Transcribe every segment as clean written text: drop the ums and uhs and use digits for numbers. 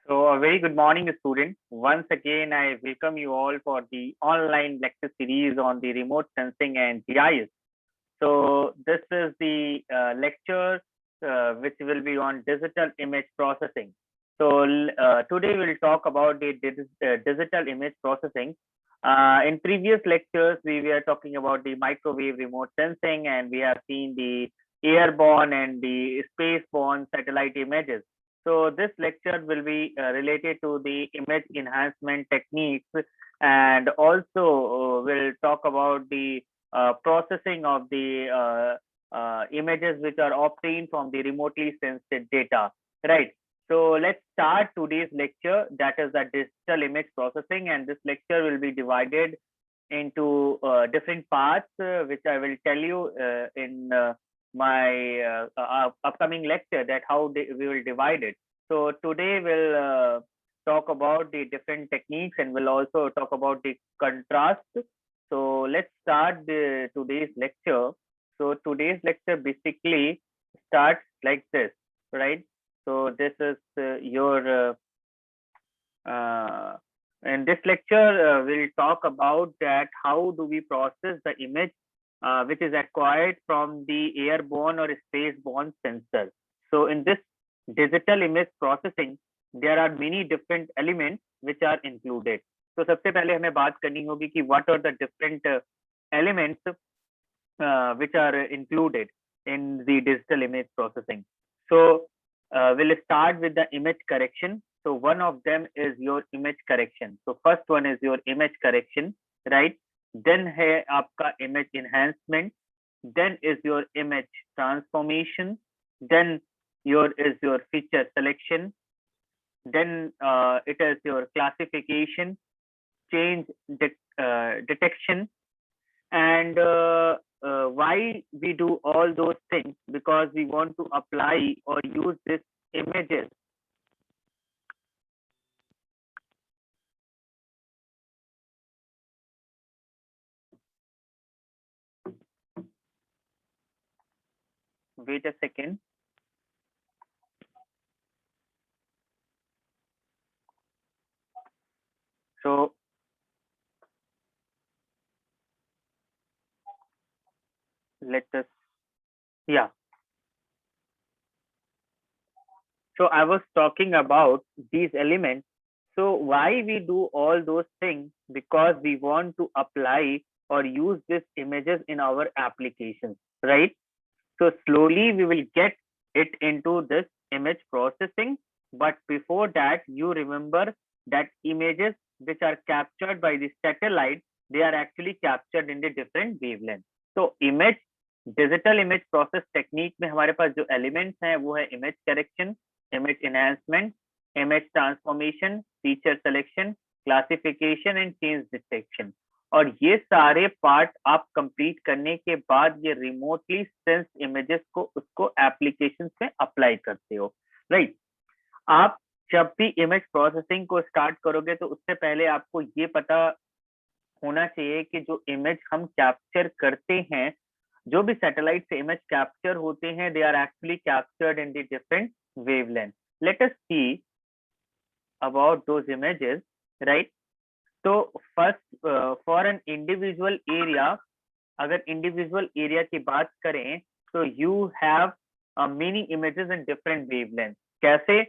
So, a very good morning, students. Once again, I welcome you all for the online lecture series on the remote sensing and GIS. So, this is the lecture which will be on digital image processing. So, today we'll talk about the digital image processing. In previous lectures, we were talking about the microwave remote sensing, and we have seen the airborne and the spaceborne satellite images. So this lecture will be related to the image enhancement techniques, and also will talk about the processing of the images which are obtained from the remotely sensed data, right? So let's start today's lecture, that is the digital image processing, and this lecture will be divided into different parts, which I will tell you in my upcoming lecture, that how we will divide it. So today we'll talk about the different techniques, and we'll also talk about the contrast. So let's start today's lecture. So today's lecture basically starts like this, right? So this is your in this lecture, we'll talk about that how do we process the image which is acquired from the airborne or spaceborne sensor. So in this digital image processing, there are many different elements which are included. So सबसे पहले हमें बात करनी होगी कि what are the different elements which are included in the digital image processing. So we'll start with the image correction. So one of them is your image correction. So first one is your image correction, right? Then है आपका image enhancement. Then is your image transformation. Then is your feature selection. Then it is your classification, change detection, and why we do all those things, because we want to apply or use these images wait a second. So let us, yeah. So I was talking about these elements. So why we do all those things? Because we want to apply or use these images in our applications, right? So slowly we will get it into this image processing. But before that, you remember that images which are captured by the satellite, they are actually captured in the different wavelengths. So image digital image process technique में हमारे पास जो elements हैं वो है image correction, image enhancement, image transformation, feature selection, classification and change detection. और ये सारे part आप कंप्लीट करने के बाद ये रिमोटली सेंस इमेजेस को उसको एप्लीकेशन में अप्लाई करते हो, राइट? आप जब भी इमेज प्रोसेसिंग को स्टार्ट करोगे तो उससे पहले आपको ये पता होना चाहिए कि जो इमेज हम कैप्चर करते हैं, जो भी सैटेलाइट से इमेज कैप्चर होते हैं, they are actually captured in the different wavelength. Let us see about those images, right? तो first for an individual area, अगर इंडिविजुअल एरिया की बात करें तो you have many images in different wavelength. कैसे?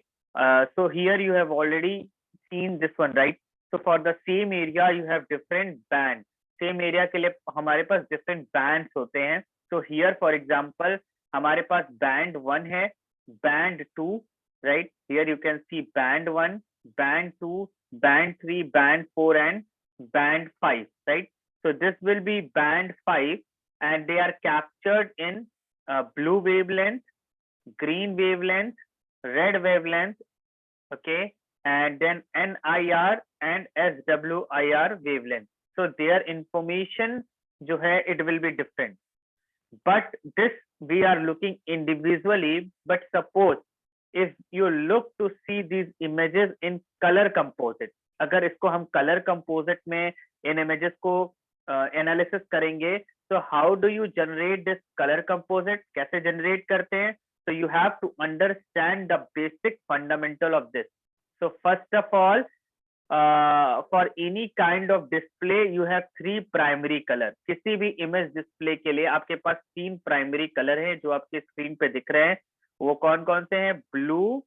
So here you have already seen this one, right? So for the same area you have different bands. Same area के लिए हमारे पास different bands होते हैं. So here for example हमारे पास band 1 है, band 2, right? Here you can see band 1, band 2, band 3, band 4 and band 5, right? So this will be band 5 and they are captured in blue wavelength, green wavelength, red wavelength, okay? And then NIR and SWIR wavelength. So their information जो है it will be different. But this we are looking individually. But suppose if you look to see these images in color composite, अगर इसको हम color composite में इन images को analysis करेंगे, तो how do you generate this color composite? कैसे generate करते हैं? So you have to understand the basic fundamental of this. So first of all, for any kind of display you have three primary color. किसी भी image display के लिए आपके पास तीन primary colour हैं जो आपके स्क्रीन पे दिख रहे हैं. वो कौन कौन से हैं? Blue,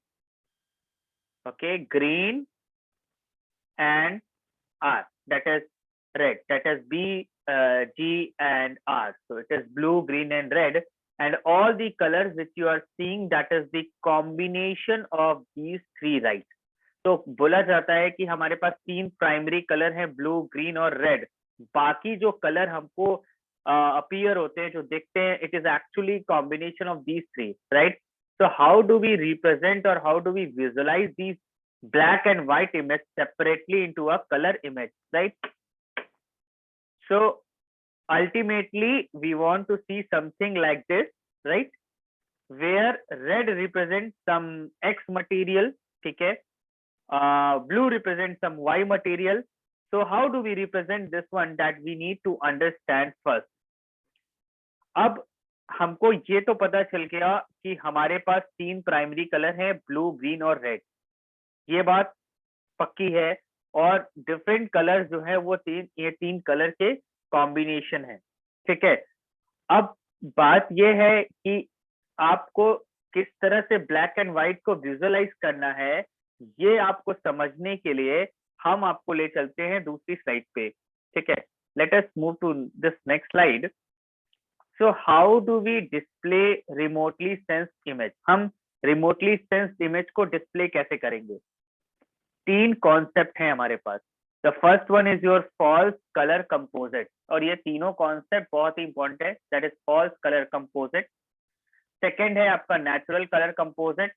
okay, green and R, that is red, that is B, G and R. So it is blue, green and red, and all the colors which you are seeing, that is the combination of these three, right? तो बोला जाता है कि हमारे पास तीन primary colour हैं, blue, green और red. बाकी जो कलर हमको अपीयर होते हैं, जो दिखते हैं, it is actually combination of these three, right? So how do we represent or how do we visualize these black and white image separately into a color image, right? So ultimately we want to see something like this, right? Where red represents some X material, ठीक है? Blue represents some Y material. So how do we represent this one? That we need to understand first. अब हमको ये तो पता चल गया कि हमारे पास तीन प्राइमरी कलर हैं, ब्लू, ग्रीन और रेड. ये बात पक्की है. और डिफरेंट कलर जो है वो ये तीन कलर के कॉम्बिनेशन है, ठीक है? अब बात ये है कि आपको किस तरह से ब्लैक एंड व्हाइट को विजुअलाइज करना है, ये आपको समझने के लिए हम आपको ले चलते हैं दूसरी स्लाइड पे, ठीक है? Let us move to this next slide. So how do we display remotely sensed image? हम रिमोटली सेंस्ड इमेज को डिस्प्ले कैसे करेंगे? तीन कॉन्सेप्ट हैं हमारे पास. The first one is your false colour composite, और ये तीनों कॉन्सेप्ट बहुत ही इंपॉर्टेंट है. That is false colour composite. Second है आपका नेचुरल कलर कंपोजिट,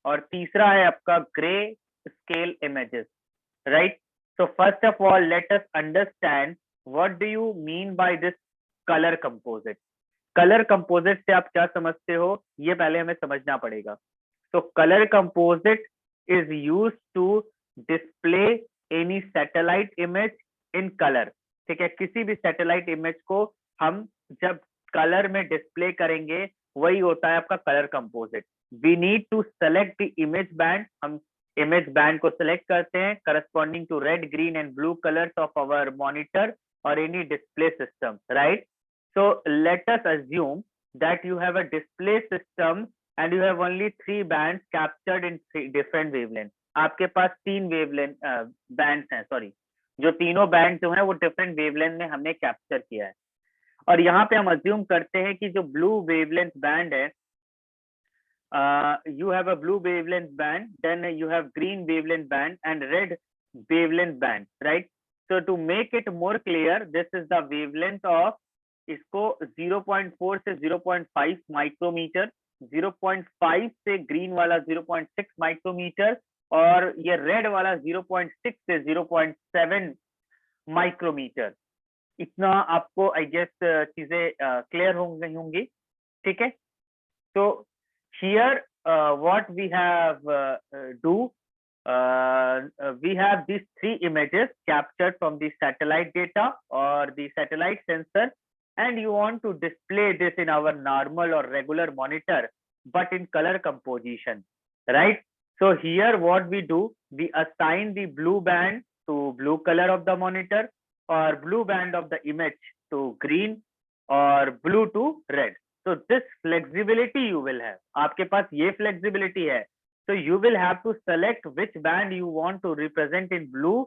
और तीसरा है आपका grey scale images, right? So first of all let us understand what do you mean by this colour composite. Colour composite से आप क्या समझते हो, ये पहले हमें समझना पड़ेगा. तो colour composite is used to display any satellite image in color, ठीक है? किसी भी सैटेलाइट इमेज को हम जब कलर में डिस्प्ले करेंगे, वही होता है आपका colour composite. We need to select the image band. हम इमेज बैंड को सिलेक्ट करते हैं corresponding to red, green and blue colours of our monitor और any display system, right? So let us assume that you have a display system and you have only three bands captured in three different wavelengths. आपके पास तीन wavelength bands हैं, sorry, जो तीनों band जो हैं वो different wavelength में हमने कैप्चर किया है. और यहाँ पे हम अज्यूम करते हैं कि जो ब्लू वेवलेंथ बैंड है, you have a blue wavelength band, then you have green wavelength band and red wavelength band, right? So to make it more clear, this is the wavelength of, इसको 0.4 से 0.5 micrometer, 0.5 से green वाला 0.6 micrometer, और ये red वाला 0.6 से 0.7 micrometer. इतना आपको आई गेस चीजें क्लियर होंगी, ठीक है? तो here what we have do, we have these three images captured from the satellite data or the satellite sensor, and you want to display this in our normal or regular monitor but in color composition, right? So here what we do, we assign the blue band to blue color of the monitor or blue band of the image to green or blue to red. So this flexibility you will have, आपके पास ये flexibility है. So you will have to select which band you want to represent in blue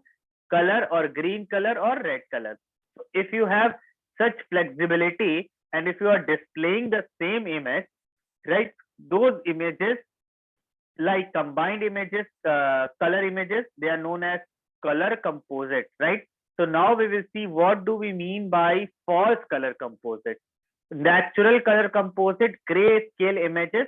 color or green color or red color. So if you have such flexibility and if you are displaying the same image, right, those images like combined images, color images, they are known as color composite, right? So now we will see what do we mean by false color composite. Natural color composite, gray scale images,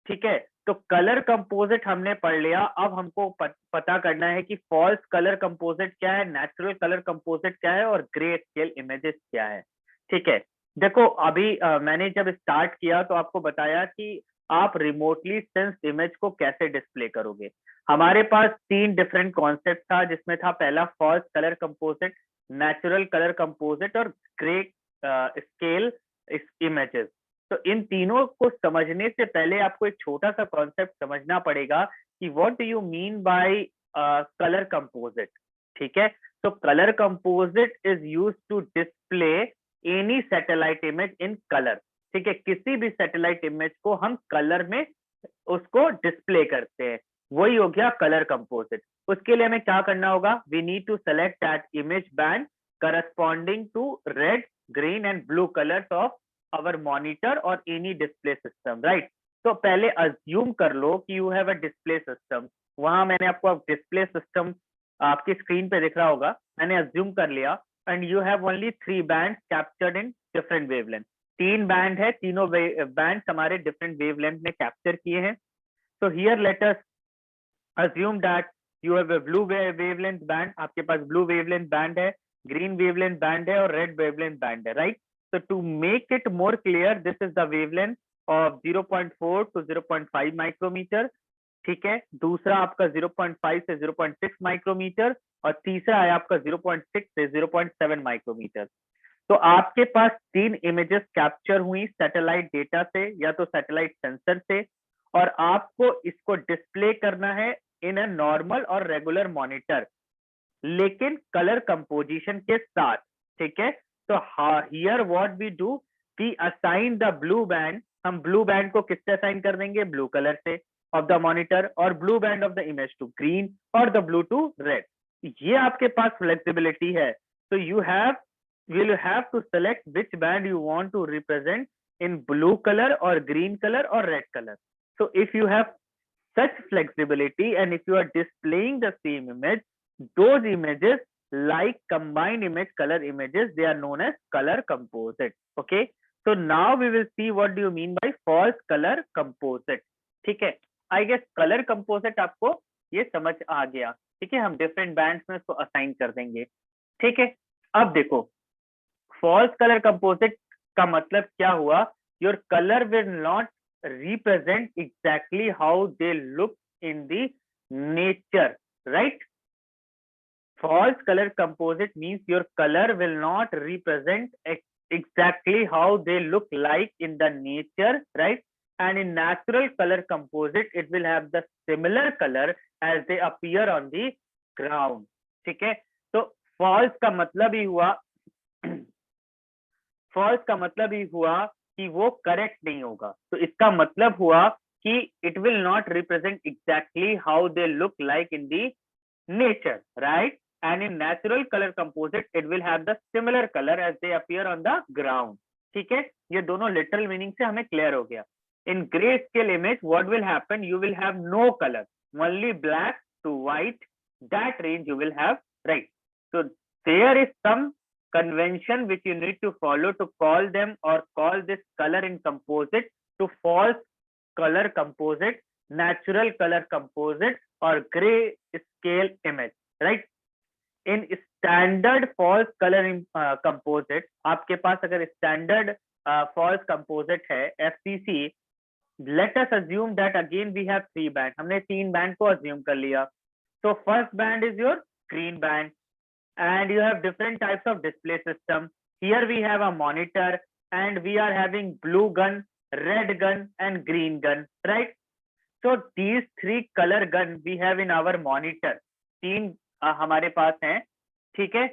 ठीक है? तो colour composite हमने पढ़ लिया. अब हमको पता करना है कि फॉल्स कलर कंपोजिट क्या है, नेचुरल कलर कंपोजिट क्या है और ग्रे स्केल इमेजेस क्या है, ठीक है? देखो अभी मैंने जब स्टार्ट किया तो आपको बताया कि आप रिमोटली सेंस्ड इमेज को कैसे डिस्प्ले करोगे. हमारे पास तीन डिफरेंट कॉन्सेप्ट था, जिसमें था पहला false colour composite, natural colour composite और ग्रे स्केल इमेजेस. तो इन तीनों को समझने से पहले आपको एक छोटा सा कॉन्सेप्ट समझना पड़ेगा कि what do you mean by colour composite. ठीक है, तो colour composite is used to display any satellite image in colour. ठीक है, किसी भी सैटेलाइट इमेज को हम कलर में उसको डिस्प्ले करते हैं, वही हो गया कलर कंपोजिट। उसके लिए हमें क्या करना होगा, we need to select that image band corresponding to red, green and blue colours of our monitor और एनी डिस्प्ले सिस्टम, राइट। तो पहले अज्यूम कर लो कि you have a display system. वहां मैंने आपको डिस्प्ले सिस्टम आपकी स्क्रीन पे दिख रहा होगा, मैंने अज्यूम कर लिया, and you have only 3 band captured in different wavelength. 3 band है, तीनों बैंड हमारे डिफरेंट वेवलेंथ में कैप्चर किए हैं। So here let us assume that you have a blue wavelength band, आपके पास blue wavelength band है, green wavelength band है और red wavelength band है, right? So to make it more clear, this is the wavelength of 0.4 to 0.5 micrometer. ठीक है, दूसरा आपका 0.5 से 0.6 माइक्रोमीटर और तीसरा है आपका 0.6 से 0.7 माइक्रोमीटर। तो आपके पास 3 इमेजेस कैप्चर हुई सैटेलाइट डेटा से या तो सैटेलाइट सेंसर से, और आपको इसको डिस्प्ले करना है इन अ नॉर्मल और रेगुलर मॉनिटर, लेकिन कलर कंपोजिशन के साथ। ठीक है, तो here what we do, we assign the blue band. हम ब्लू बैंड को किससे असाइन कर देंगे, ब्लू कलर से ऑफ द मॉनिटर, और blue band of the image to green और द ब्लू टू रेड। ये आपके पास फ्लेक्सिबिलिटी है। तो you have will have to select which band you want to represent in blue color or green color or red color. So if you have such flexibility and if you are displaying the same image, those images like combined image color images, they are known as color composite. Okay, so now we will see what do you mean by false color composite. ठीक है, I guess color composite आपको ये समझ आ गया। ठीक है, हम different bands में इसको assign कर देंगे। ठीक है, अब देखो फॉल्स कलर कंपोजिट का मतलब क्या हुआ, your colour will not represent exactly how they look in the nature, right. false color composite means your color will not represent exactly how they look like in the nature, right? And in natural color composite it will have the similar color as they appear on the ground. ठीक है, तो false का मतलब ही हुआ false का मतलब ही हुआ कि वो करेक्ट नहीं होगा। तो इसका मतलब हुआ कि it will not represent exactly how they look like in the nature, right. And in natural colour composite it will have the similar colour as they appear on the ground. ठीक है, ये दोनों लिटरल मीनिंग से हमें clear हो गया। In grey scale image what will happen, you will have no colour, only black to white, that range you will have, right. So there is some convention which you need to follow to call them or call this color in composite to false color composite, natural color composite or gray scale image, right? In standard false color composite, आपके पास अगर standard false composite है FCC, let us assume that again we have 3 band, हमने 3 band को assume कर लिया। So first band is your green band, and you have different types of display system. Here we have a monitor and we are having blue gun, red gun and green gun, right? So these 3 color gun we have in our monitor, 3 हमारे पास हैं। ठीक है,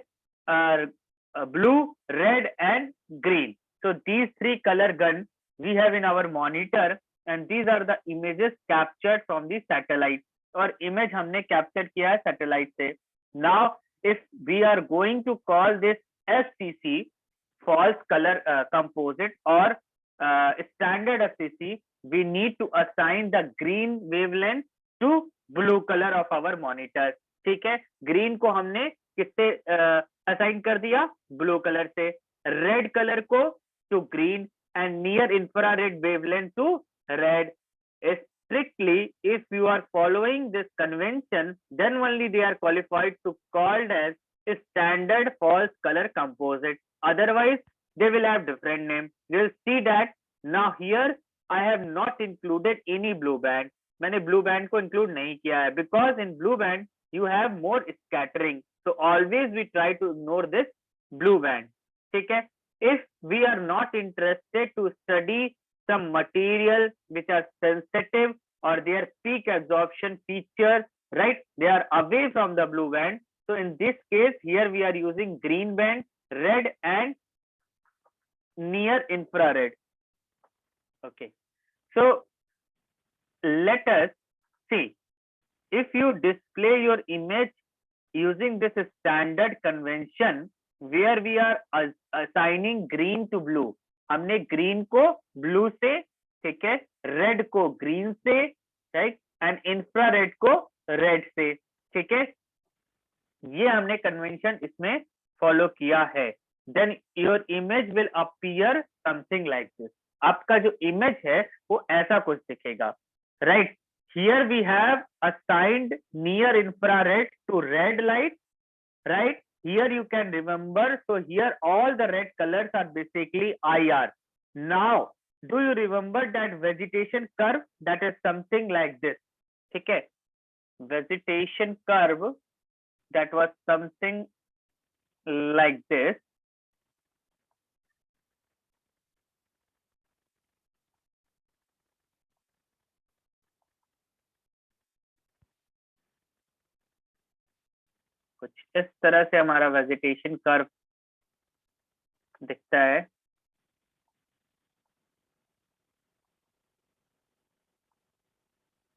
blue, red and green. So these 3 color gun we have in our monitor and these are the images captured from the satellite, और image हमने capture किया है satellite से। Now if we are going to call this FCC, false color composite or standard FCC, we need to assign the green wavelength to blue color of our monitor. ठीक है, green को हमने किससे assign कर दिया, blue color से, red color को to green and near infrared wavelength to red. Strictly, if you are following this convention, then only they are qualified to called as a standard false color composite. Otherwise, they will have different name. You will see that now here I have not included any blue band. मैंने blue band को include नहीं किया है because in blue band you have more scattering. So always we try to ignore this blue band. ठीक है, if we are not interested to study some material which are sensitive or their peak absorption feature, right? They are away from the blue band. So in this case, here we are using green band, red, and near infrared. Okay. So let us see, if you display your image using this standard convention where we are assigning green to blue, हमने green को blue से, ठीक है, red को green से, right, and infrared को red से, ठीक है, ये हमने convention इसमें follow किया है. Then your image will appear something like this. आपका जो image है वो ऐसा कुछ दिखेगा, right? Here we have assigned near infrared to red light, right? Here you can remember, so here all the red colors are basically IR. Now, do you remember that vegetation curve? That is something like this. ठीक है? Vegetation curve that was something like this. कुछ इस तरह से हमारा vegetation curve दिखता है.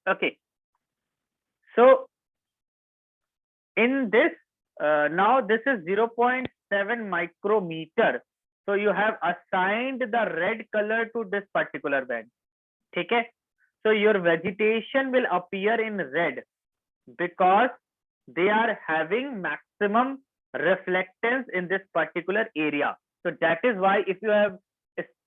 Okay, so in this now this is 0.7 micrometer. So you have assigned the red color to this particular band. ठीक है? So your vegetation will appear in red because they are having maximum reflectance in this particular area. So that is why if you have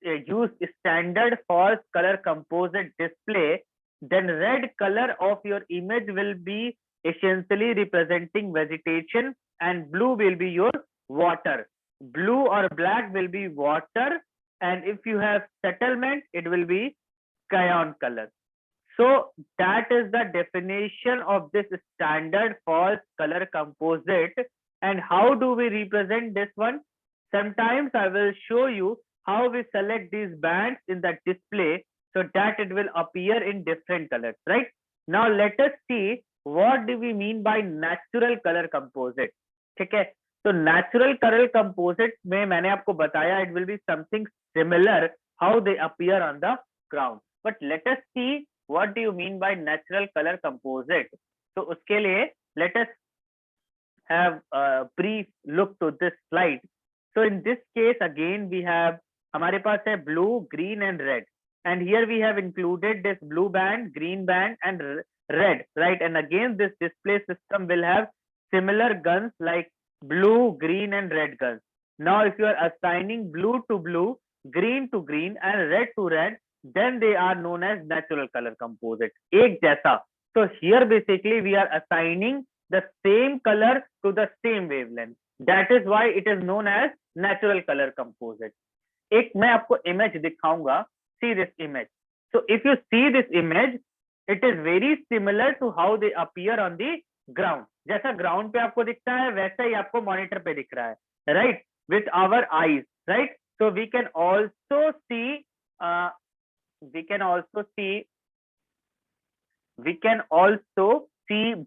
used standard false color composite display, then red color of your image will be essentially representing vegetation and blue will be your water. Blue or black will be water, and if you have settlement, it will be cyan color. So that is the definition of this standard false color composite. And how do we represent this one? Sometimes I will show you how we select these bands in the display so that it will appear in different colors, right? Now let us see what do we mean by natural color composite. ठीक है? तो natural color composite में मैंने आपको बताया it will be something similar how they appear on the ground. But let us see what do you mean by natural color composite. So उसके लिए let us have a brief look to this slide. So in this case again we have हमारे पास है blue, green and red, and here we have included this blue band, green band and red, right? And again this display system will have similar guns like blue, green and red guns. Now if you are assigning blue to blue, green to green and red to red, then they are known as natural color composite. एक जैसा. So here basically we are assigning the same color to the same wavelength. That is why it is known as natural color composite. एक मैं आपको image दिखाऊंगा. See this image. So if you see this image, it is very similar to how they appear on the ground. जैसा ground पे आपको दिखता है वैसा ही आपको monitor पे दिख रहा है, right? With our eyes, right? So we can also see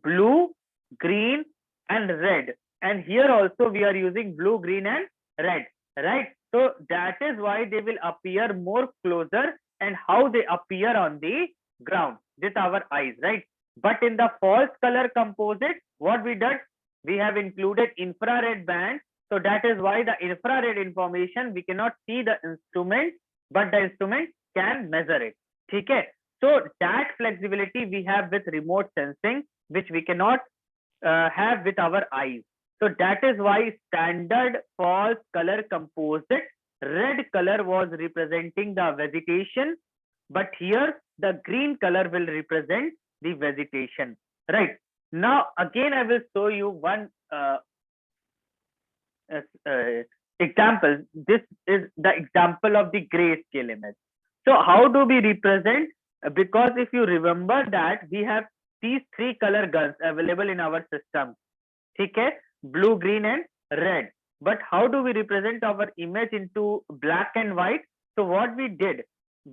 blue, green and red, and here also we are using blue, green and red, right? So that is why they will appear more closer and how they appear on the ground with our eyes, right? But in the false color composite, what we did, we have included infrared band. So that is why the infrared information we cannot see the instrument, but the instrument can measure it. ठीक है? So that flexibility we have with remote sensing, which we cannot have with our eyes. So that is why standard false color composite, red color was representing the vegetation, but here the green color will represent the vegetation, right? Now again I will show you one example. This is the example of the grayscale image. So how do we represent? Because if you remember that we have these three color guns available in our system, ठीक है? Blue, green and red. But how do we represent our image into black and white? So what we did,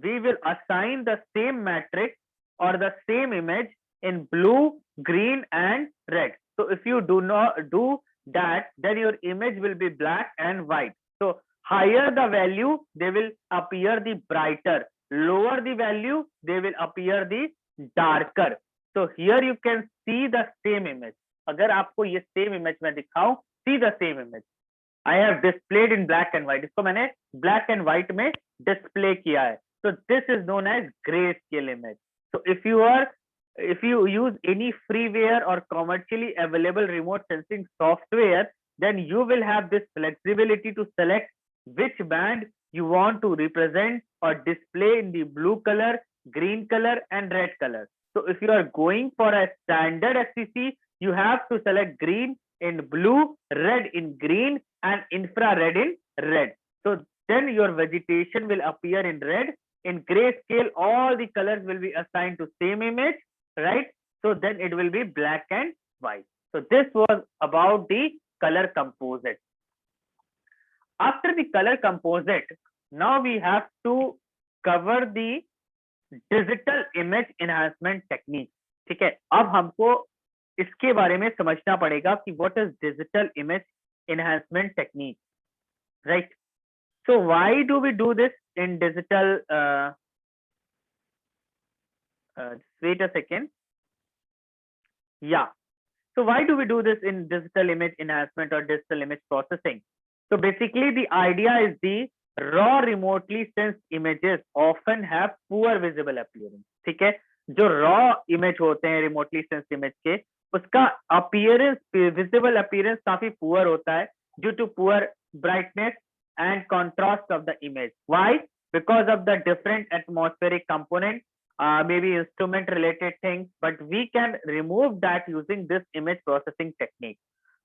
we will assign the same matrix or the same image in blue, green, and red. So if you do not do that, then your image will be black and white. So higher the value, they will appear the brighter. Lower the value, they will appear the darker. So here you can see the same image. अगर आपको ये same image मैं दिखाऊं, see the same image. I have displayed in black and white. इसको मैंने black and white में display किया है. So this is known as grayscale image. So if you use any freeware or commercially available remote sensing software, then you will have this flexibility to select which band you want to represent or display in the blue color, green color, and red color. So if you are going for a standard FCC, you have to select green in blue, red in green, and infrared in red. So then your vegetation will appear in red. In grayscale, all the colors will be assigned to same image, right? So then it will be black and white. So this was about the color composite. After the color composite, now we have to cover the digital image enhancement technique. ठीक है, अब हमको इसके बारे में समझना पड़ेगा कि what is digital image enhancement technique, right? So why do we do this in digital? Wait a second. Yeah. So why do we do this in digital image enhancement or digital image processing? So basically the idea is the raw remotely sensed images often have poor visible appearance. ठीक है, जो raw image होते हैं remotely sensed image के, उसका appearance, visible appearance काफी poor होता है due to poor brightness and contrast of the image. Why? Because of the different atmospheric component, maybe instrument related things, but we can remove that using this image processing technique.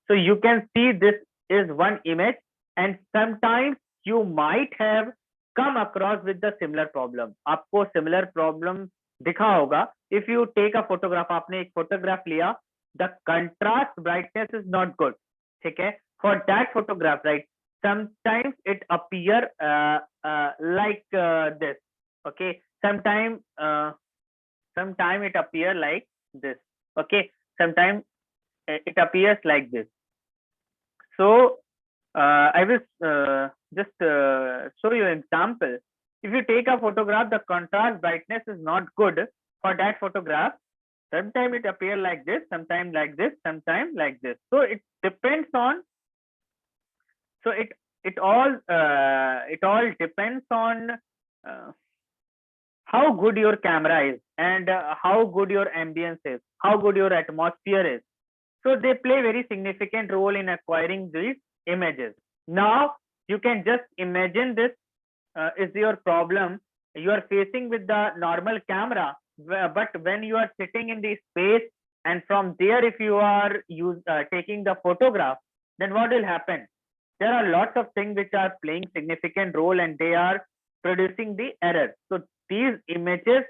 So you can see this is one image, and sometimes you might have come across with the similar problem. आपको similar problem दिखा होगा. If you take a photograph, आपने एक photograph लिया, the contrast brightness is not good. ठीक है, for that photograph, right? Sometimes it appear like this. Okay, sometime it appear like this. Okay, sometime it appears like this. So I will just show you an example. If you take a photograph, the contrast brightness is not good for that photograph. Sometimes it appear like this, sometimes like this, sometimes like this. So it depends on. So it all depends on how good your camera is and how good your ambience is, how good your atmosphere is. So they play very significant role in acquiring these images. Now you can just imagine this is your problem you are facing with the normal camera, but when you are sitting in the space and from there if you are taking the photograph, then what will happen? There are lots of things which are playing significant role and they are producing the error. So these images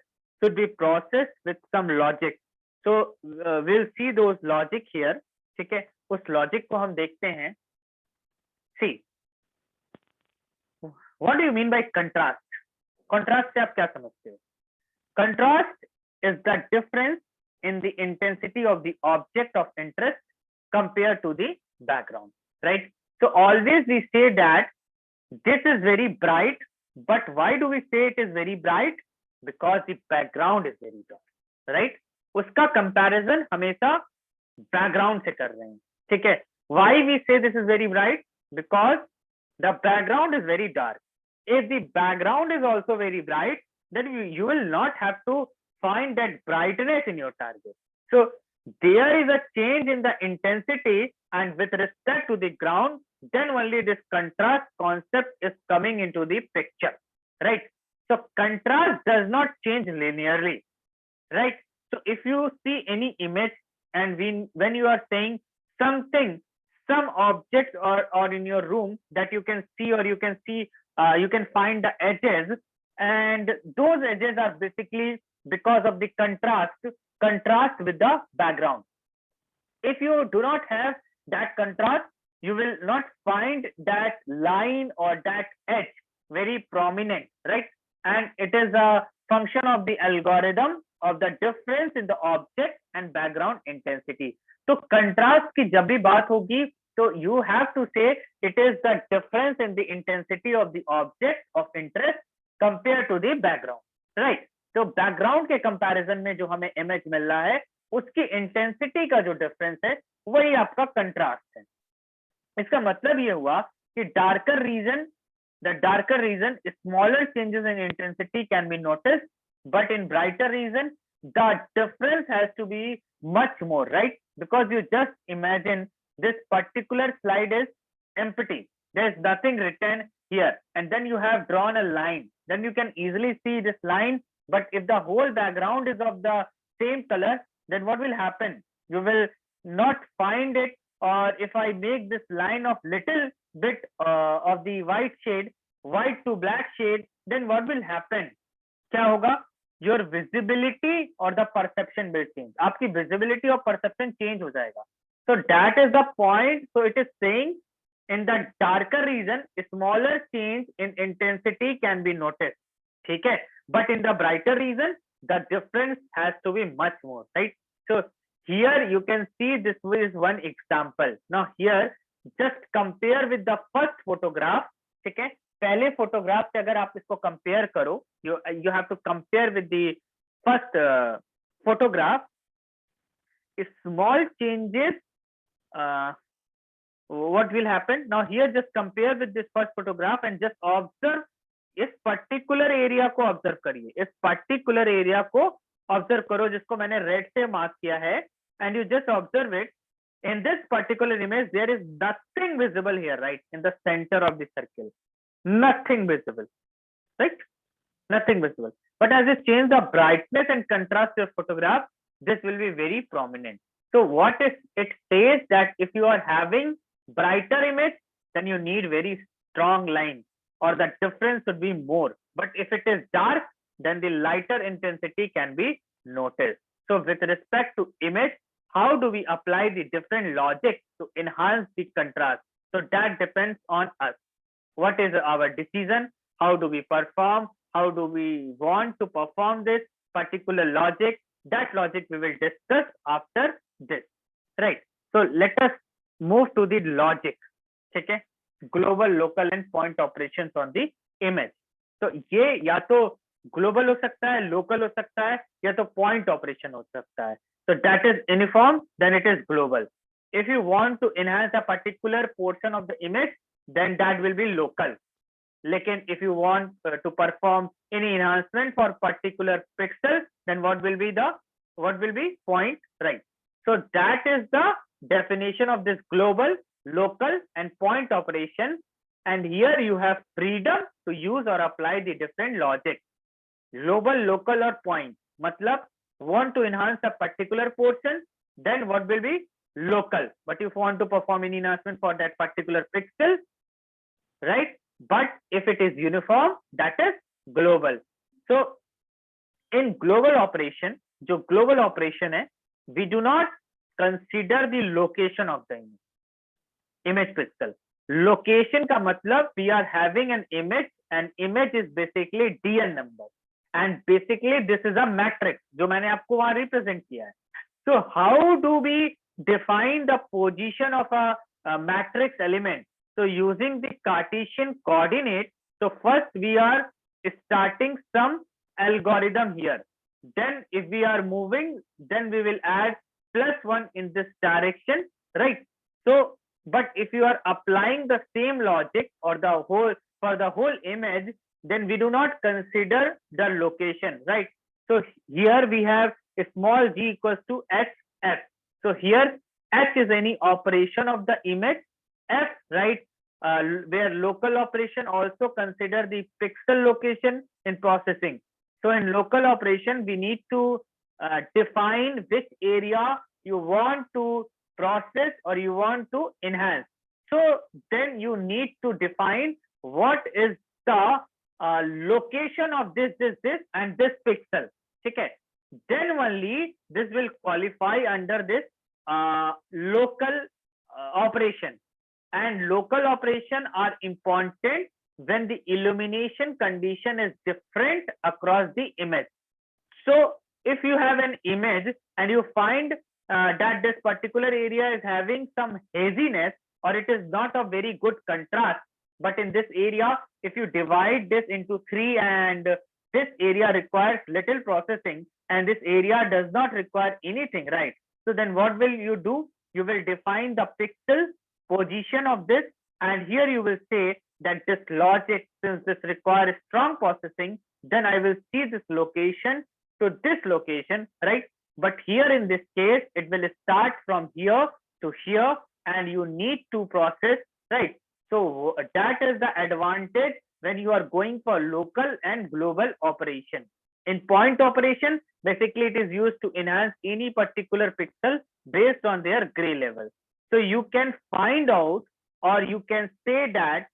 should be processed with some logic. So we'll see those logic here. ठीक है, उस logic को हम देखते हैं. See, what do you mean by contrast? Contrast से आप क्या समझते हो? Contrast is the difference in the intensity of the object of interest compared to the background, right? So always we say that this is very bright, but why do we say it is very bright? Because the background is very dark, right? उसका comparison हमेशा background से कर रहे हैं. ठीक है, why we say this is very bright? Because the background is very dark. If the background is also very bright, then you will not have to find that brightness in your target. So there is a change in the intensity, and with respect to the ground, then only this contrast concept is coming into the picture, right? So contrast does not change linearly, right? So if you see any image and when you are saying something, some object or in your room that you can see, or you can see, you can find the edges, and those edges are basically because of the contrast with the background. If you do not have that contrast, you will not find that line or that edge very prominent, right? And it is a function of the algorithm of the difference in the object and background intensity. तो contrast की जब भी बात होगी तो you have to say it is the difference in the intensity of the object of interest compared to the background, right? तो background के comparison में जो हमें image मिल रहा है उसकी intensity का जो difference है वही आपका contrast है. इसका मतलब ये हुआ कि darker region, the darker region, smaller changes in intensity can be noticed, but in brighter region the difference has to be much more, right? Because you just imagine this particular slide is empty, there's nothing written here, and then you have drawn a line, then you can easily see this line. But if the whole background is of the same color, then what will happen? You will not find it. Or if I make this line of little bit of the white shade, white to black shade, then what will happen? क्या होगा? Your visibility or the perception will change. आपकी visibility और perception change हो जाएगा. So that is the point. So it is saying in the darker region, smaller change in intensity can be noticed. ठीक है? But in the brighter region, the difference has to be much more, right? So here you can see this is one example. Now here just compare with the first photograph. ठीक है? पहले photograph से अगर आप इसको compare करो, you have to compare with the first photograph. Small changes, what will happen? Now here just compare with this first photograph and just observe. इस particular area को ऑब्जर्व करिए, इस पर्टिकुलर एरिया को ऑब्जर्व करो जिसको मैंने red से mark किया है, and you just observe it. In this particular image, there is nothing visible here, right? In the center of the circle, nothing visible, right? Nothing visible. But as you change the brightness and contrast your photograph, this will be very prominent. So what is it says that if you are having brighter image, then you need very strong line, or the difference should be more. But if it is dark, then the lighter intensity can be noticed. So with respect to image, how do we apply the different logic to enhance the contrast? So that depends on us. What is our decision? How do we perform? How do we want to perform this particular logic? That logic we will discuss after this, right? So let us move to the logic. Okay, global, local and point operations on the image. तो ये या तो global हो सकता है, local हो सकता है, या तो point operation हो सकता है. So that is uniform, then it is global. If you want to enhance a particular portion of the image, then that will be local. Lekin if you want to perform any enhancement for particular pixel, then what will be point, right? So that is the definition of this global, local and point operation. And here you have freedom to use or apply the different logic. Global, local or point. Matlab, want to enhance a particular portion, then what will be local. But if you want to perform any enhancement for that particular pixel, right? But if it is uniform, that is global. So in global operation, जो global operation है, we do not consider the location of the image pixel. Location का मतलब we are having an image, and image is basically DN number, and basically this is a matrix जो मैंने आपको वहाँ represent किया है. So how do we define the position of a matrix element? So using the Cartesian coordinate, so first we are starting some algorithm here. Then if we are moving, then we will add +1 in this direction, right? So, but if you are applying the same logic or for the whole image, then we do not consider the location, right? So here we have a small g equals to hf. So here h is any operation of the image, f, right? Where local operation also consider the pixel location in processing. So in local operation, we need to define which area you want to process or you want to enhance. So then you need to define what is the location of this and this pixel. Okay. Then only this will qualify under this local operation. And local operation are important when the illumination condition is different across the image. So if you have an image and you find that this particular area is having some haziness, or it is not a very good contrast, but in this area, if you divide this into three, and this area requires little processing and this area does not require anything, right? So then what will you do? You will define the pixel position of this, and here you will say that this logic, since this requires strong processing, then I will see this location to this location, right? But here in this case, it will start from here to here, and you need to process, right? So that is the advantage when you are going for local and global operation. In point operation, basically it is used to enhance any particular pixel based on their gray level. So you can find out, or you can say that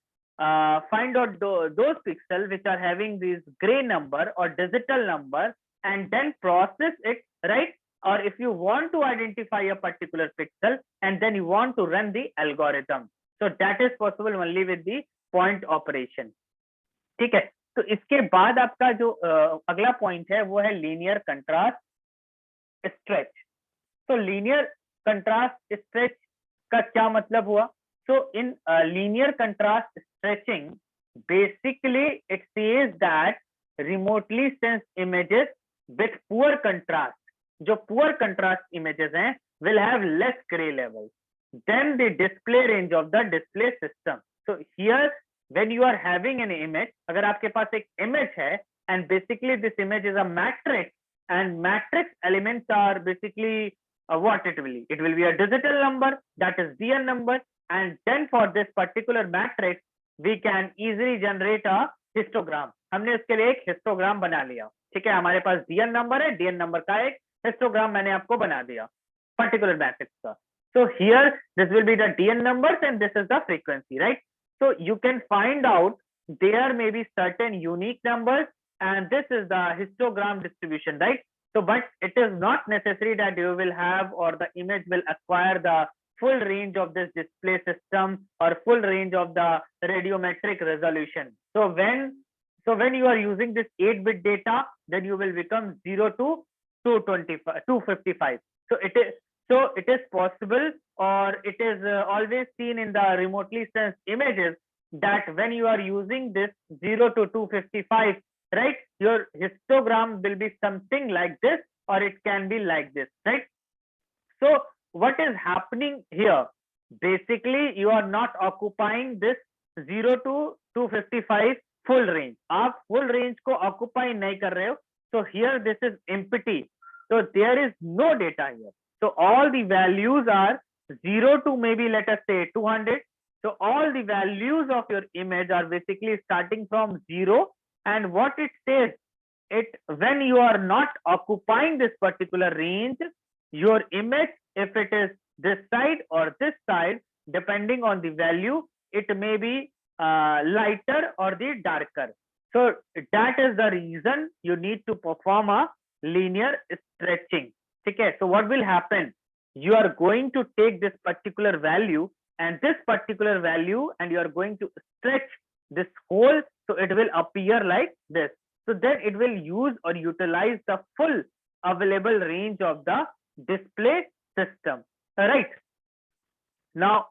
find out those pixels which are having this gray number or digital number, and then process it, right? Or if you want to identify a particular pixel and then you want to run the algorithm, so that is possible only with the point operation. ठीक है, तो इसके बाद आपका जो अगला point है वो है लीनियर कंट्रास्ट स्ट्रेच. तो लीनियर कंट्रास्ट स्ट्रेच का क्या मतलब हुआ? So in linear contrast stretching, basically it says that remotely sensed images with poor contrast, जो poor contrast images हैं, will have less gray levels than the display range of the display system. So here when you are having an image, अगर आपके पास एक image है and basically this image is a matrix, and matrix elements are basically what it will be? It will be a digital number, that is DN number, and then for this particular matrix we can easily generate a histogram. हमने उसके लिए एक histogram बना लिया, ठीक है. हमारे पास DN number है, DN नंबर का एक हिस्टोग्राम मैंने आपको बना दिया particular matrix का. So here this will be the DN numbers and this is the frequency, right? So you can find out there may be certain unique numbers and this is the histogram distribution, right? So but it is not necessary that you will have, or the image will acquire the full range of this display system or full range of the radiometric resolution. So when you are using this 8-bit data, then you will become 0 to 225, 255. So it is possible, or it is always seen in the remotely sensed images, that when you are using this 0 to 255, right, your histogram will be something like this, or it can be like this, right? So what is happening here? Basically, you are not occupying this 0 to 255 full range. आप full range को occupy नहीं कर रहे हो. So here this is empty. So there is no data here. So all the values are 0 to maybe let us say 200. So all the values of your image are basically starting from 0. And what it says, when you are not occupying this particular range, your image, if it is this side or this side, depending on the value, it may be lighter or the darker. So that is the reason you need to perform a linear stretching. Okay, so what will happen? You are going to take this particular value and this particular value, and you are going to stretch this whole, so it will appear like this. So then it will use or utilize the full available range of the display system. All right. Now,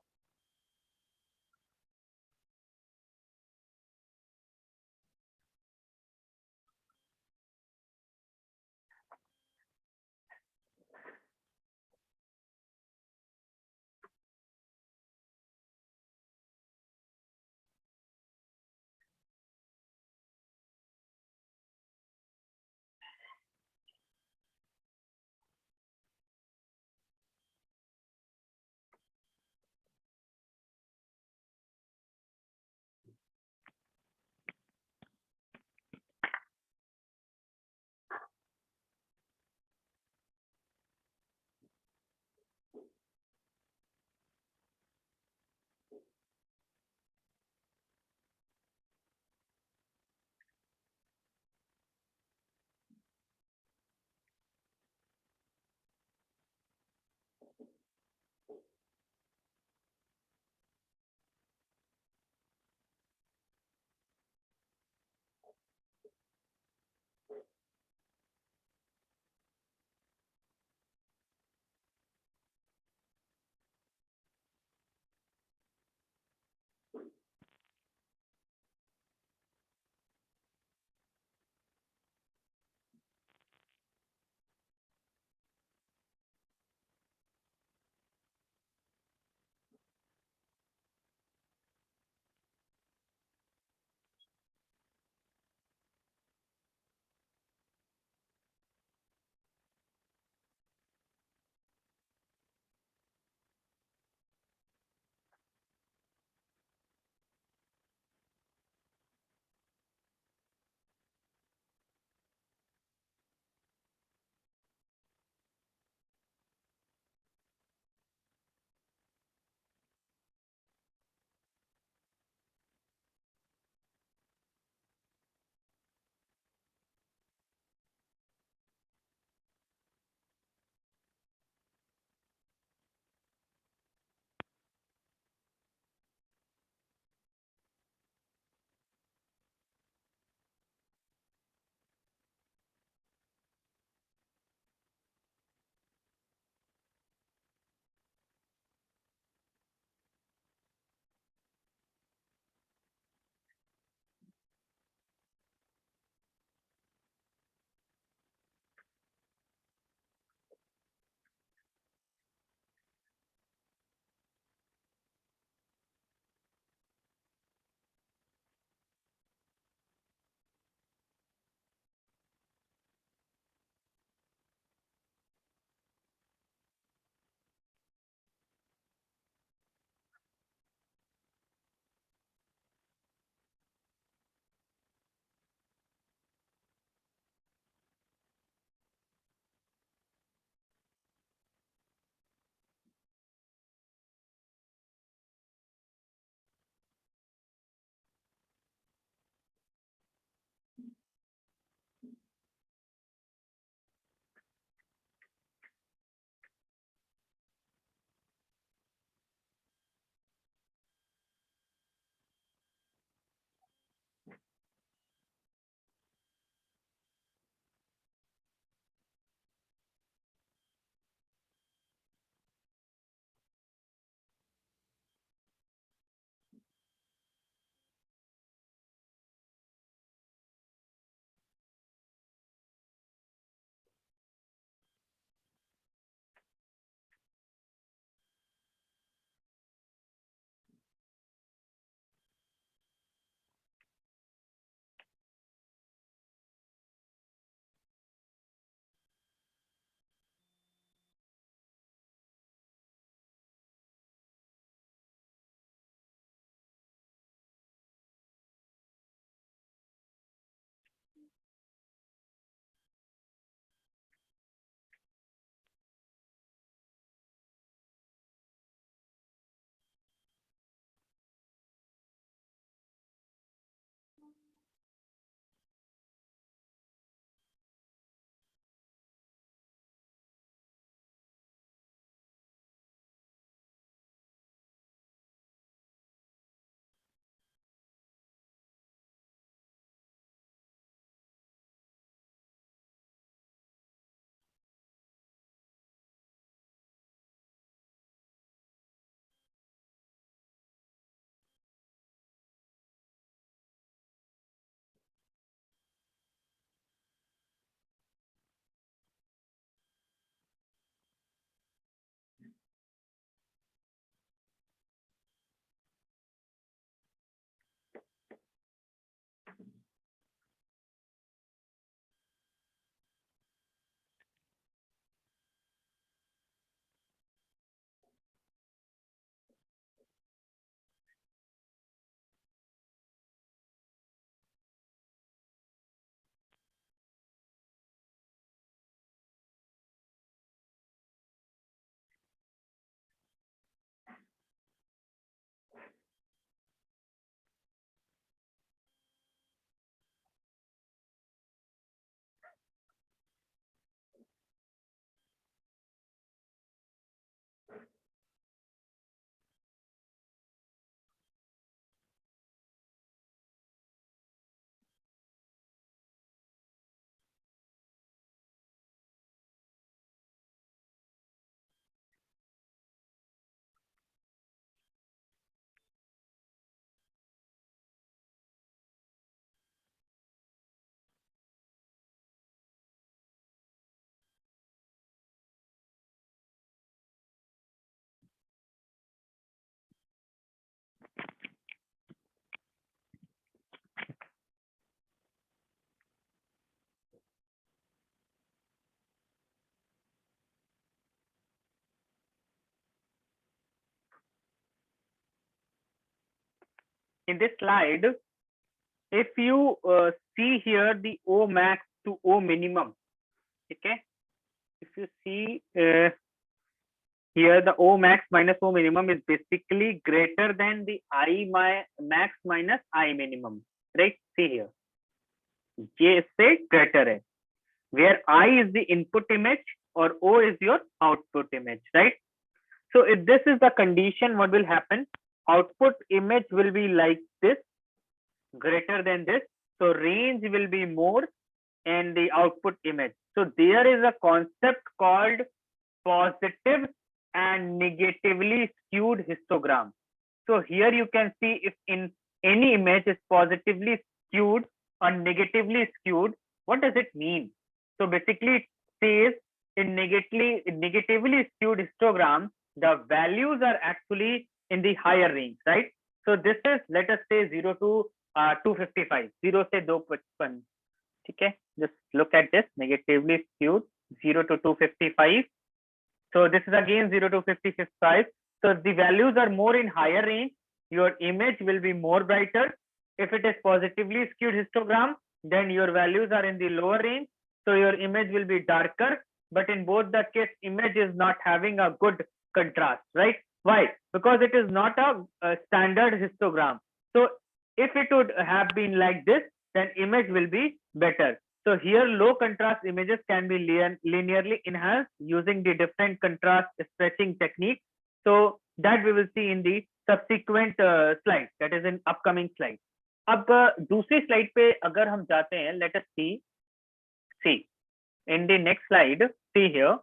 in this slide, if you see here the O max to O minimum, okay, if you see here the O max minus O minimum is basically greater than the I max minus I minimum, right? See here, ये इससे greater है, where I is the input image or O is your output image, right? So if this is the condition, what will happen? Output image will be like this, greater than this. So range will be more and the output image. So there is a concept called positive and negatively skewed histogram. So here you can see if in any image is positively skewed or negatively skewed, what does it mean? So basically it says in negatively skewed histogram, the values are actually in the higher range, right? So this is, let us say 0 to 255, 0 से 255, ठीक है? Just look at this, negatively skewed 0 to 255. So this is again 0 to 55. So the values are more in higher range. Your image will be more brighter. If it is positively skewed histogram, then your values are in the lower range. So your image will be darker. But in both the case, image is not having a good contrast, right? Why? Because it is not a standard histogram. So if it would have been like this, then image will be better. So here low contrast images can be linearly enhanced using the different contrast stretching technique. So that we will see in the subsequent slide, that is in upcoming slide. अब दूसरी slide पे अगर हम जाते हैं, let us see in the next slide, see here,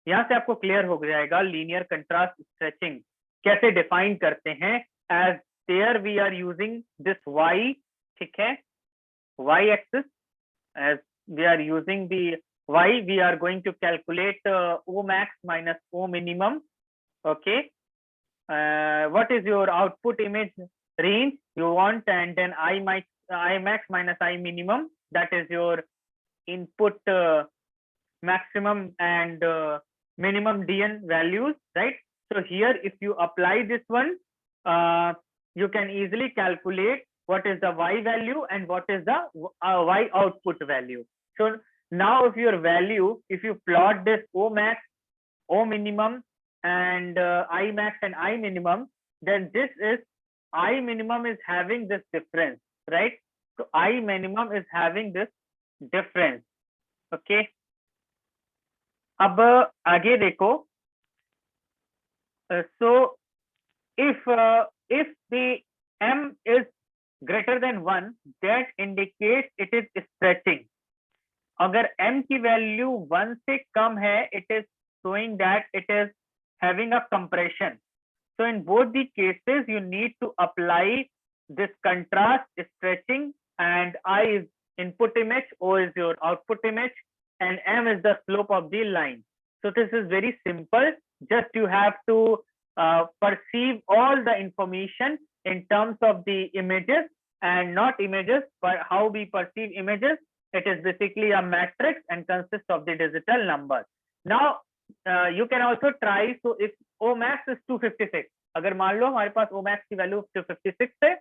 यहाँ से आपको क्लियर हो जाएगा लीनियर कंट्रास्ट स्ट्रेचिंग कैसे डिफाइन करते हैं. As there we are using this y, ठीक है, y axis, as we are using the y, we are going to calculate O max minus O minimum. Okay, what is your output image range you want, and then I max minus I minimum, that is your input maximum and minimum DN values, right? So here if you apply this one, you can easily calculate what is the y value and what is the y output value. So now if your value, if you plot this O max, O minimum and I max and I minimum, then this is I minimum is having this difference, right? So I minimum is having this difference. Okay, अब आगे देखो. So if the m is greater than 1, that indicates it is stretching. अगर m की value 1 से कम है, it is showing that it is having a compression. So in both the cases, you need to apply this contrast stretching, and I is input image, O is your output image, and m is the slope of the line. So this is very simple. Just you have to perceive all the information in terms of the images and not images, but how we perceive images. It is basically a matrix and consists of the digital numbers. Now you can also try. So if O max is 256, अगर मान लो हमारे पास O max की value 256 है,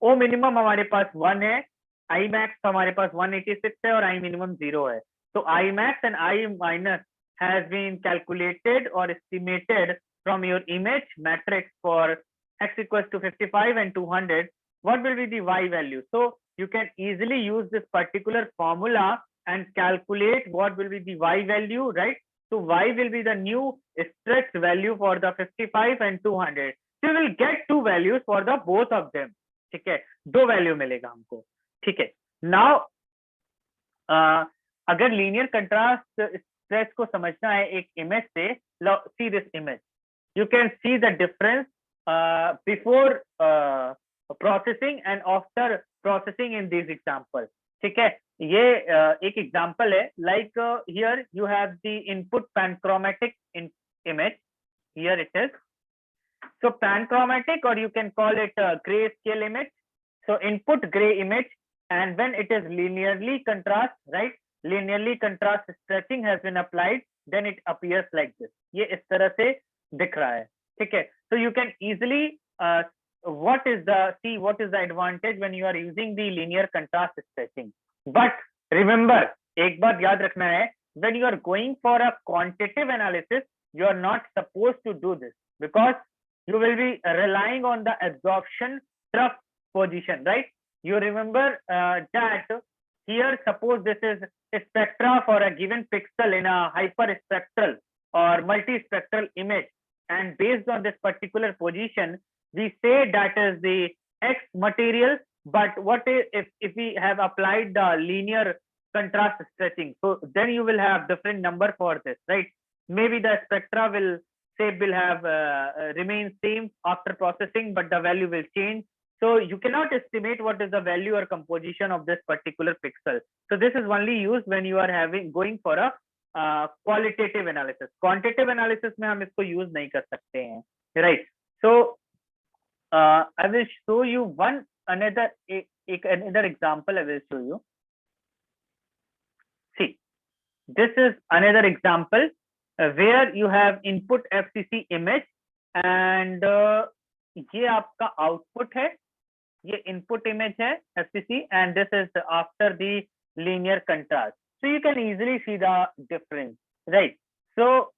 O minimum हमारे पास 1 है, I max हमारे पास 186 है और I minimum 0 है. So I max and I minus has been calculated or estimated from your image matrix for x equals to 55 and 200. What will be the y value? So you can easily use this particular formula and calculate what will be the y value, right? So y will be the new stretched value for the 55 and 200. So you will get two values for the both of them. ठीक है, दो value मिलेगा हमको. ठीक है, now अगर linear contrast stretch को समझना है एक इमेज से, see this image, you can see the difference before processing and after processing in this example. ठीक है, ये एक एग्जांपल है. Like here you have the input panchromatic image. Here it is. So panchromatic, or you can call it a grayscale image. So input gray image, and when it is linearly contrast, right? Linearly contrast stretching has been applied, then it appears like this. ये इस तरह से दिख रहा है. ठीक है. So you can easily what is the advantage when you are using the linear contrast stretching. But remember, एक बात याद रखना है, when you are going for a quantitative analysis, you are not supposed to do this, because you will be relying on the absorption trough position, right? You remember that here, suppose this is a spectra for a given pixel in a hyperspectral or multispectral image, and based on this particular position, we say that is the X material. But what if we have applied the linear contrast stretching? So then you will have different number for this, right? Maybe the spectra will have remain same after processing, but the value will change. So you cannot estimate what is the value or composition of this particular pixel. So this is only used when you are going for a qualitative analysis. Quantitative analysis में हम इसको use नहीं कर सकते हैं, right? So I will show you another example. I will show you. See, this is another example where you have input FCC image, and ये आपका output है, ये input image है FCC, and this is after the linear contrast. So you can easily see the difference, right? So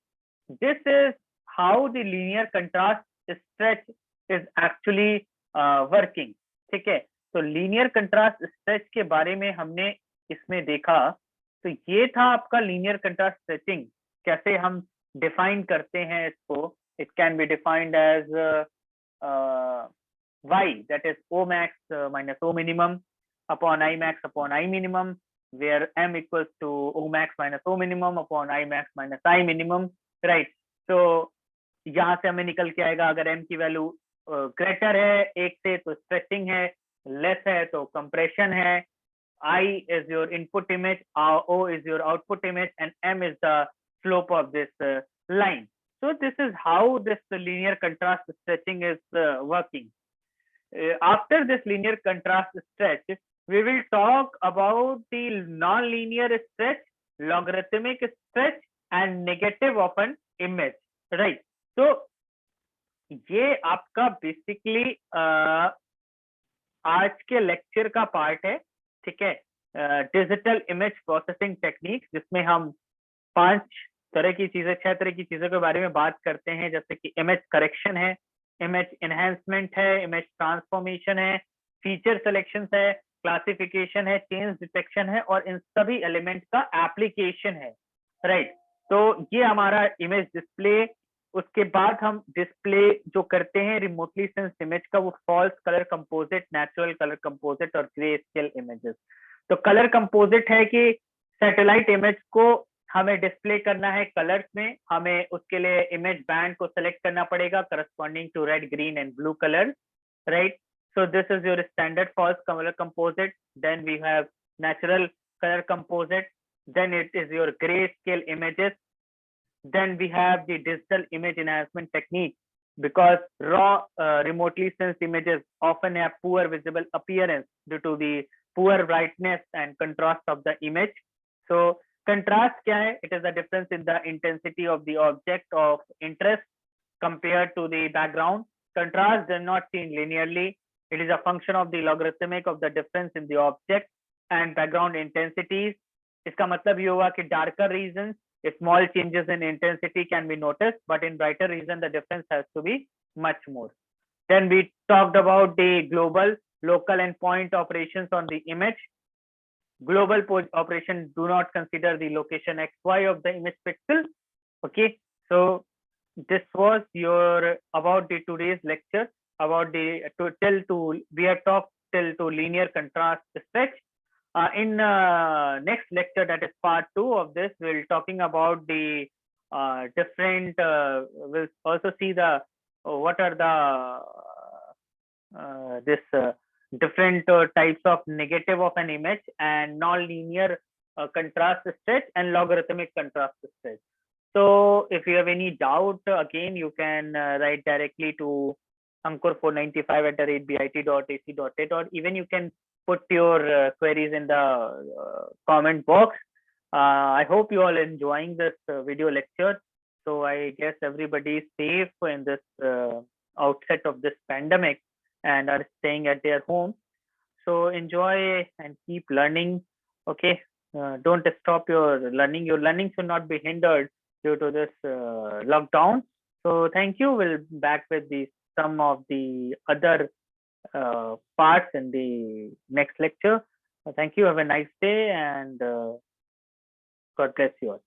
this is how the linear contrast stretch is actually working. ठीक है, तो linear contrast stretch के बारे में हमने इसमें देखा. तो ये था आपका linear contrast stretching. कैसे हम define करते हैं इसको? It can be defined as y, that is O max minus O minimum upon I max upon I minimum, where m equals to O max minus O minimum upon I max minus I minimum, right? So यहाँ से हमें निकल के आएगा, अगर m की value greater है एक से तो स्ट्रेचिंग है, लेस है तो कंप्रेशन है. I is your input image, O is your output image, and m is the slope of this line. So this is how this linear contrast stretching is working. After this linear contrast stretch, we will talk about the non-linear stretch, logarithmic stretch, and negative of an image, right? So ये आपका basically आज के lecture का part है, ठीक है? Digital image processing technique, जिसमें हम 5 तरह की चीजें, 6 तरह की चीजों के बारे में बात करते हैं, जैसे कि इमेज करेक्शन है, इमेज एनहेंसमेंट है, इमेज ट्रांसफॉर्मेशन है, फीचर सिलेक्शन है, क्लासिफिकेशन है, चेंज डिटेक्शन है, और इन सभी एलिमेंट का एप्लीकेशन है, राइट? तो ये हमारा इमेज डिस्प्ले. उसके बाद हम डिस्प्ले जो करते हैं रिमोटली सेंस इमेज का, वो false colour composite, natural colour composite और ग्रे स्केल इमेजेस. तो कलर कंपोजिट है कि सैटेलाइट इमेज को हमें डिस्प्ले करना है कलर्स में, हमें उसके लिए इमेज बैंड को सेलेक्ट करना पड़ेगा corresponding to red, green and blue colour, right? So this is your standard false color composite. Then we have natural color composite. Then it is your grayscale images. Then we have the digital image enhancement technique, because raw remotely sensed images often have poor visible appearance due to the poor brightness and contrast of the image. So contrast क्या है? It is the difference in the intensity of the object of interest compared to the background. Contrast does not change linearly. It is a function of the logarithmic of the difference in the object and background intensities. इसका मतलब ये हुआ कि darker regions, small changes in intensity can be noticed, but in brighter region the difference has to be much more. Then we talked about the global, local and point operations on the image. Global operation do not consider the location XY of the image pixel. Okay, so this was your about the today's lecture about the we have talked till to linear contrast stretch. In next lecture, that is part 2 of this, we'll talking about the different. We'll also see the what are the different types of negative of an image and non-linear contrast stretch and logarithmic contrast stretch. So if you have any doubt, again you can write directly to ankur495@bit.ac.in, or even you can put your queries in the comment box. I hope you all enjoying this video lecture. So I guess everybody is safe in this outset of this pandemic. and are staying at their home. So enjoy and keep learning. Okay, don't stop your learning. Your learning should not be hindered due to this lockdown. So thank you. We'll back with the some of the other parts in the next lecture. Thank you. Have a nice day, and God bless you all.